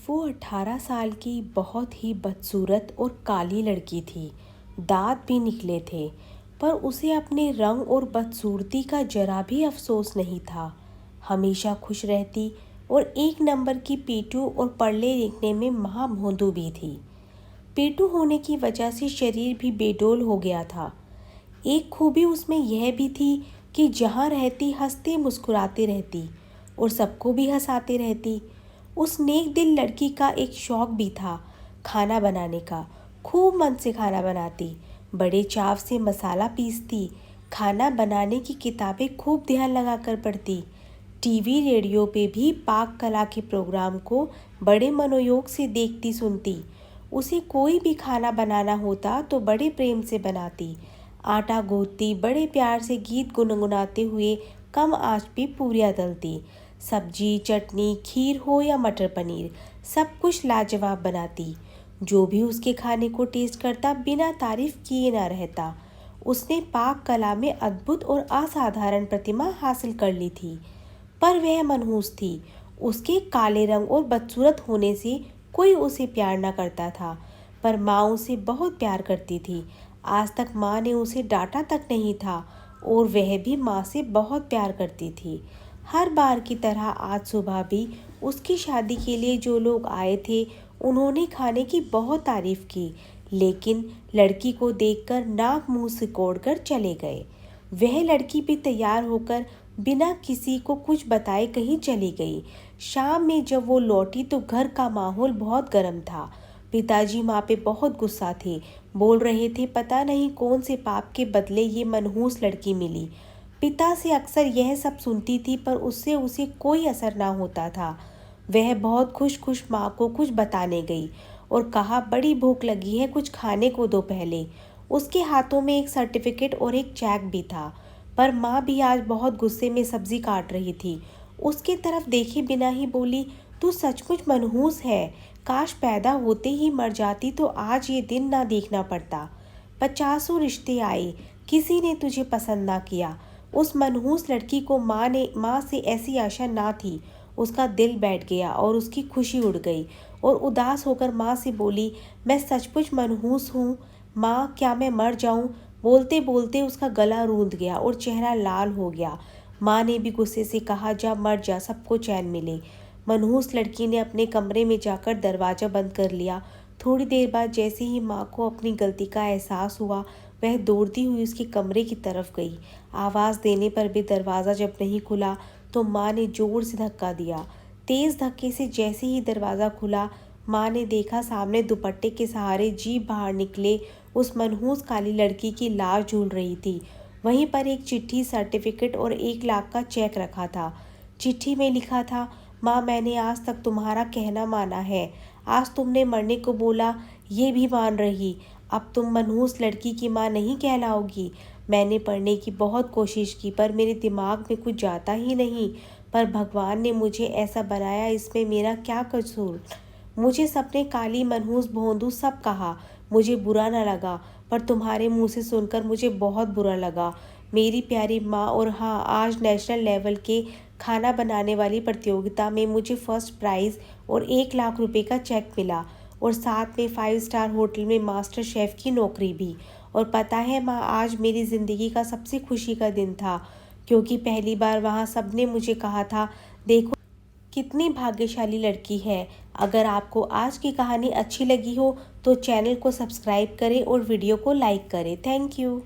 वो 18 साल की बहुत ही बदसूरत और काली लड़की थी। दांत भी निकले थे, पर उसे अपने रंग और बदसूरती का जरा भी अफसोस नहीं था। हमेशा खुश रहती और एक नंबर की पीटू और पढ़ने लिखने में महामोंदू भी थी। पेटू होने की वजह से शरीर भी बेडोल हो गया था। एक खूबी उसमें यह भी थी कि जहाँ रहती हंसते मुस्कुराते रहती और सबको भी हंसाते रहती। उस नेक दिल लड़की का एक शौक भी था, खाना बनाने का। खूब मन से खाना बनाती, बड़े चाव से मसाला पीसती, खाना बनाने की किताबें खूब ध्यान लगाकर पढ़ती। टीवी रेडियो पे भी पाक कला के प्रोग्राम को बड़े मनोयोग से देखती सुनती। उसे कोई भी खाना बनाना होता तो बड़े प्रेम से बनाती। आटा गूंथती, बड़े प्यार से गीत गुनगुनाते हुए कम आंच पे पूरियां तलती। सब्जी, चटनी, खीर हो या मटर पनीर, सब कुछ लाजवाब बनाती। जो भी उसके खाने को टेस्ट करता बिना तारीफ किए ना रहता। उसने पाक कला में अद्भुत और असाधारण प्रतिभा हासिल कर ली थी, पर वह मनहूस थी। उसके काले रंग और बदसूरत होने से कोई उसे प्यार न करता था, पर माँ उसे बहुत प्यार करती थी। आज तक माँ ने उसे डांटा तक नहीं था और वह भी माँ से बहुत प्यार करती थी। हर बार की तरह आज सुबह भी उसकी शादी के लिए जो लोग आए थे उन्होंने खाने की बहुत तारीफ की, लेकिन लड़की को देखकर नाक मुंह सिकोड़ कर चले गए। वह लड़की भी तैयार होकर बिना किसी को कुछ बताए कहीं चली गई। शाम में जब वो लौटी तो घर का माहौल बहुत गर्म था। पिताजी माँ पे बहुत गुस्सा थे, बोल रहे थे पता नहीं कौन से पाप के बदले ये मनहूस लड़की मिली। पिता से अक्सर यह सब सुनती थी, पर उससे उसे कोई असर ना होता था। वह बहुत खुश खुश माँ को कुछ बताने गई और कहा बड़ी भूख लगी है, कुछ खाने को दो पहले। उसके हाथों में एक सर्टिफिकेट और एक चेक भी था, पर माँ भी आज बहुत गुस्से में सब्जी काट रही थी। उसके तरफ देखे बिना ही बोली, तू सचमुच मनहूस है। काश पैदा होते ही मर जाती तो आज ये दिन ना देखना पड़ता। 50 रिश्ते आए, किसी ने तुझे पसंद ना किया। उस मनहूस लड़की को माँ से ऐसी आशा ना थी। उसका दिल बैठ गया और उसकी खुशी उड़ गई और उदास होकर माँ से बोली, मैं सचमुच मनहूस हूँ माँ, क्या मैं मर जाऊँ? बोलते बोलते उसका गला रूंध गया और चेहरा लाल हो गया। माँ ने भी गुस्से से कहा, जा मर जा, सबको चैन मिले। मनहूस लड़की ने अपने कमरे में जाकर दरवाज़ा बंद कर लिया। थोड़ी देर बाद जैसे ही माँ को अपनी गलती का एहसास हुआ, वह दौड़ती हुई उसके कमरे की तरफ गई। आवाज़ देने पर भी दरवाज़ा जब नहीं खुला तो माँ ने ज़ोर से धक्का दिया। तेज़ धक्के से जैसे ही दरवाज़ा खुला, माँ ने देखा सामने दुपट्टे के सहारे जीभ बाहर निकले उस मनहूस काली लड़की की लाश झूल रही थी। वहीं पर एक चिट्ठी, सर्टिफिकेट और 1 लाख का चेक रखा था। चिट्ठी में लिखा था, माँ मैंने आज तक तुम्हारा कहना माना है। आज तुमने मरने को बोला, ये भी मान रही। अब तुम मनहूस लड़की की माँ नहीं कहलाओगी। मैंने पढ़ने की बहुत कोशिश की, पर मेरे दिमाग में कुछ जाता ही नहीं। पर भगवान ने मुझे ऐसा बनाया, इसमें मेरा क्या कसूर? मुझे सबने काली, मनहूस, भोंदू सब कहा। मुझे बुरा न लगा, पर तुम्हारे मुंह से सुनकर मुझे बहुत बुरा लगा मेरी प्यारी माँ। और हाँ, आज नेशनल लेवल के खाना बनाने वाली प्रतियोगिता में मुझे फर्स्ट प्राइज़ और 1 लाख रुपए का चेक मिला और साथ में 5 स्टार होटल में मास्टर शेफ़ की नौकरी भी। और पता है माँ, आज मेरी ज़िंदगी का सबसे खुशी का दिन था, क्योंकि पहली बार वहाँ सबने मुझे कहा था, देखो कितनी भाग्यशाली लड़की है। अगर आपको आज की कहानी अच्छी लगी हो तो चैनल को सब्सक्राइब करें और वीडियो को लाइक करें। Thank you.